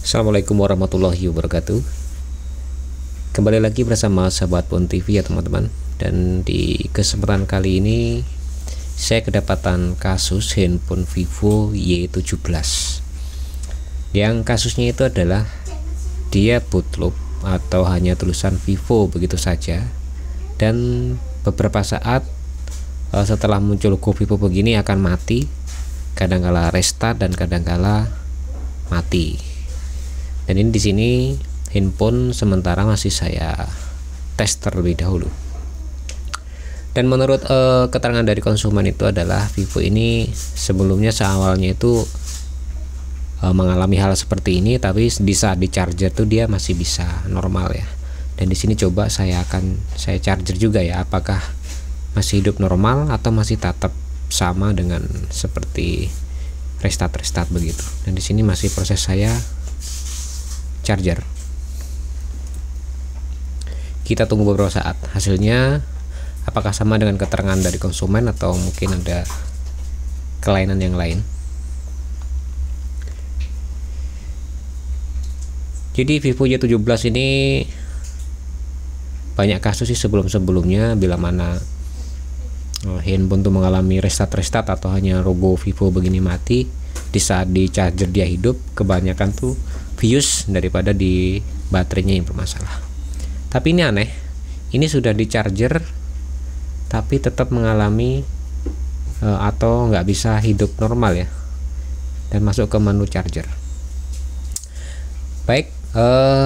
Assalamualaikum warahmatullahi wabarakatuh. Kembali lagi bersama sahabat Pon TV ya teman-teman. Dan di kesempatan kali ini saya kedapatan kasus handphone Vivo Y17. Yang kasusnya itu adalah dia bootloop atau hanya tulisan Vivo begitu saja. Dan beberapa saat setelah muncul logo Vivo begini akan mati. Kadangkala restart dan kadangkala mati. Dan ini di sini handphone sementara masih saya tes terlebih dahulu. Dan menurut keterangan dari konsumen itu adalah Vivo ini sebelumnya seawalnya itu mengalami hal seperti ini, tapi di saat di charger tuh dia masih bisa normal ya. Dan di sini coba saya charger juga ya, apakah masih hidup normal atau masih tetap sama dengan seperti restart begitu. Dan di sini masih proses saya charger. Kita tunggu beberapa saat hasilnya, apakah sama dengan keterangan dari konsumen atau mungkin ada kelainan yang lain. Jadi Vivo Y17 ini banyak kasus sih sebelumnya bila mana handphone tuh mengalami restart atau hanya logo Vivo begini mati, di saat di charger dia hidup. Kebanyakan tuh fuse daripada di baterainya yang bermasalah. Tapi ini aneh, ini sudah di charger tapi tetap mengalami atau nggak bisa hidup normal ya, dan masuk ke menu charger. Baik,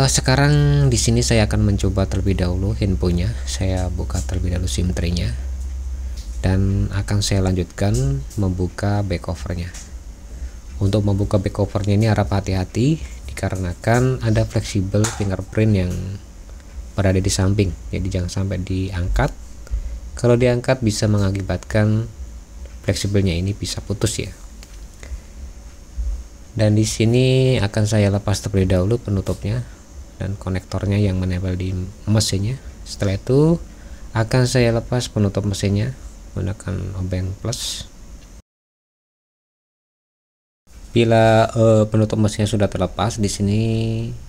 sekarang di sini saya akan mencoba terlebih dahulu handphonenya. Saya buka terlebih dahulu SIM tray-nya dan akan saya lanjutkan membuka back covernya. Untuk membuka back covernya ini harap hati-hati dikarenakan ada fleksibel fingerprint yang berada di samping, jadi jangan sampai diangkat. Kalau diangkat bisa mengakibatkan fleksibelnya ini bisa putus ya. Dan di sini akan saya lepas terlebih dahulu penutupnya dan konektornya yang menempel di mesinnya. Setelah itu akan saya lepas penutup mesinnya menggunakan obeng plus. Bila penutup mesinnya sudah terlepas, di sini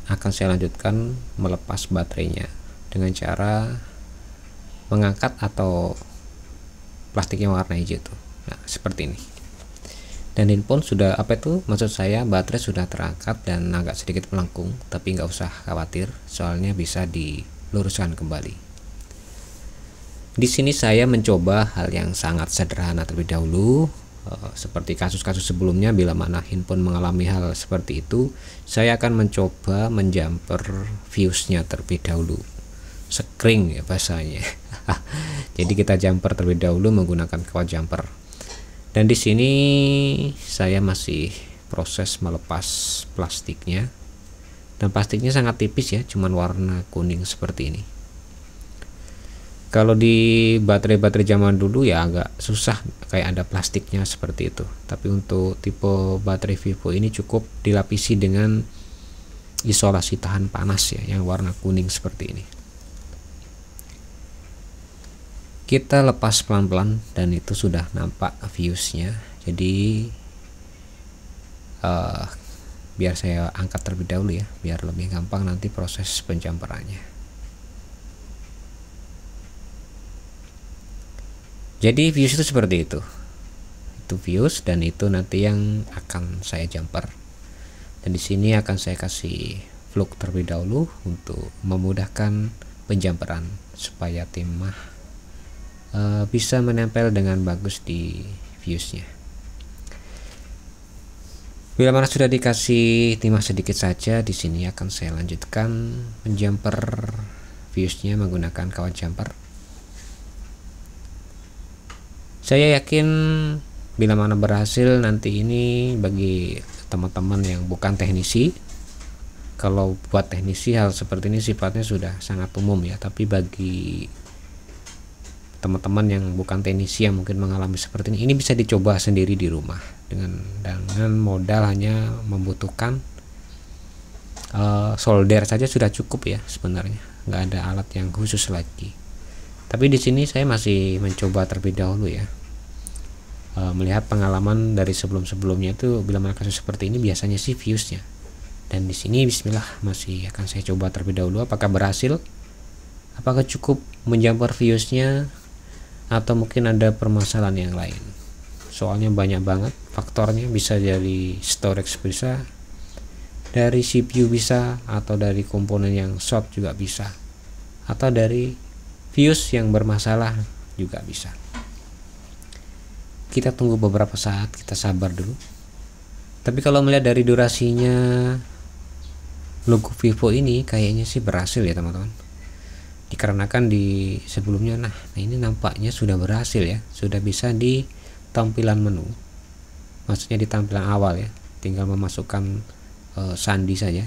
akan saya lanjutkan melepas baterainya dengan cara mengangkat atau plastiknya warna hijau tuh. Nah, seperti ini. Dan handphone sudah maksud saya baterai sudah terangkat dan agak sedikit melengkung, tapi nggak usah khawatir, soalnya bisa diluruskan kembali. Di sini saya mencoba hal yang sangat sederhana terlebih dahulu. Seperti kasus-kasus sebelumnya, bila mana handphone mengalami hal seperti itu, saya akan mencoba menjumper fuse-nya terlebih dahulu, screen ya bahasanya. Jadi kita jumper terlebih dahulu menggunakan kawat jumper. Dan di sini saya masih proses melepas plastiknya, dan plastiknya sangat tipis ya, cuman warna kuning seperti ini. Kalau di baterai zaman dulu ya agak susah, kayak ada plastiknya seperti itu. Tapi untuk tipe baterai Vivo ini cukup dilapisi dengan isolasi tahan panas ya, yang warna kuning seperti ini. Kita lepas pelan-pelan dan itu sudah nampak fuse-nya. Jadi biar saya angkat terlebih dahulu ya, biar lebih gampang nanti proses penjumperannya. Jadi fuse itu seperti itu fuse, dan itu nanti yang akan saya jumper. Dan di sini akan saya kasih plug terlebih dahulu untuk memudahkan penjumperan supaya timah bisa menempel dengan bagus di fuse-nya. Bila mana sudah dikasih timah sedikit saja, di sini akan saya lanjutkan menjumper fuse-nya menggunakan kawat jumper. Saya yakin bila mana berhasil nanti ini bagi teman-teman yang bukan teknisi. Kalau buat teknisi hal seperti ini sifatnya sudah sangat umum ya, tapi bagi teman-teman yang bukan teknisi yang mungkin mengalami seperti ini bisa dicoba sendiri di rumah dengan modal hanya membutuhkan solder saja sudah cukup ya sebenarnya, nggak ada alat yang khusus lagi. Tapi di sini saya masih mencoba terlebih dahulu ya, melihat pengalaman dari sebelumnya itu bila mana kasus seperti ini biasanya sih fuse-nya Dan di sini bismillah masih akan saya coba terlebih dahulu apakah berhasil, apakah cukup menjumper fuse-nya, atau mungkin ada permasalahan yang lain. Soalnya banyak banget faktornya, bisa dari storage, bisa dari CPU, bisa atau dari komponen yang short juga bisa, atau dari fuse yang bermasalah juga bisa. Kita tunggu beberapa saat, kita sabar dulu. Tapi kalau melihat dari durasinya logo Vivo ini kayaknya sih berhasil ya teman-teman, dikarenakan di sebelumnya nah ini nampaknya sudah berhasil ya, sudah bisa di tampilan menu, maksudnya di tampilan awal ya, tinggal memasukkan sandi saja.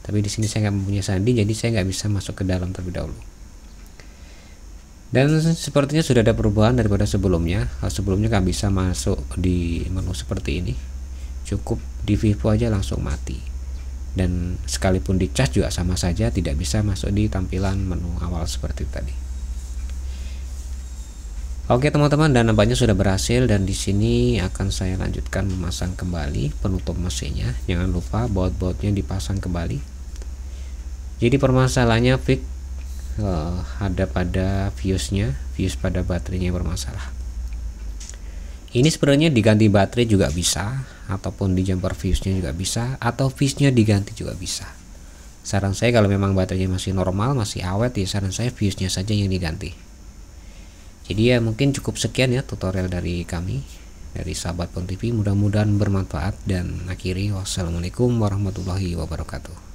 Tapi di sini saya nggak mempunyai sandi, jadi saya nggak bisa masuk ke dalam terlebih dahulu. Dan sepertinya sudah ada perubahan daripada sebelumnya. Sebelumnya nggak bisa masuk di menu seperti ini, cukup di Vivo aja langsung mati, dan sekalipun dicas juga sama saja, tidak bisa masuk di tampilan menu awal seperti tadi. Oke teman-teman, dan nampaknya sudah berhasil, dan di sini akan saya lanjutkan memasang kembali penutup mesinnya. Jangan lupa baut-bautnya dipasang kembali. Jadi permasalahannya fix ada pada fuse-nya, fuse pada baterainya bermasalah. Ini sebenarnya diganti baterai juga bisa, ataupun di jumper fuse-nya juga bisa, atau fuse-nya diganti juga bisa. Saran saya kalau memang baterainya masih normal, masih awet, ya saran saya fuse-nya saja yang diganti. Jadi ya mungkin cukup sekian ya tutorial dari kami, dari Sahabat Pon TV. Mudah-mudahan bermanfaat, dan akhiri wassalamualaikum warahmatullahi wabarakatuh.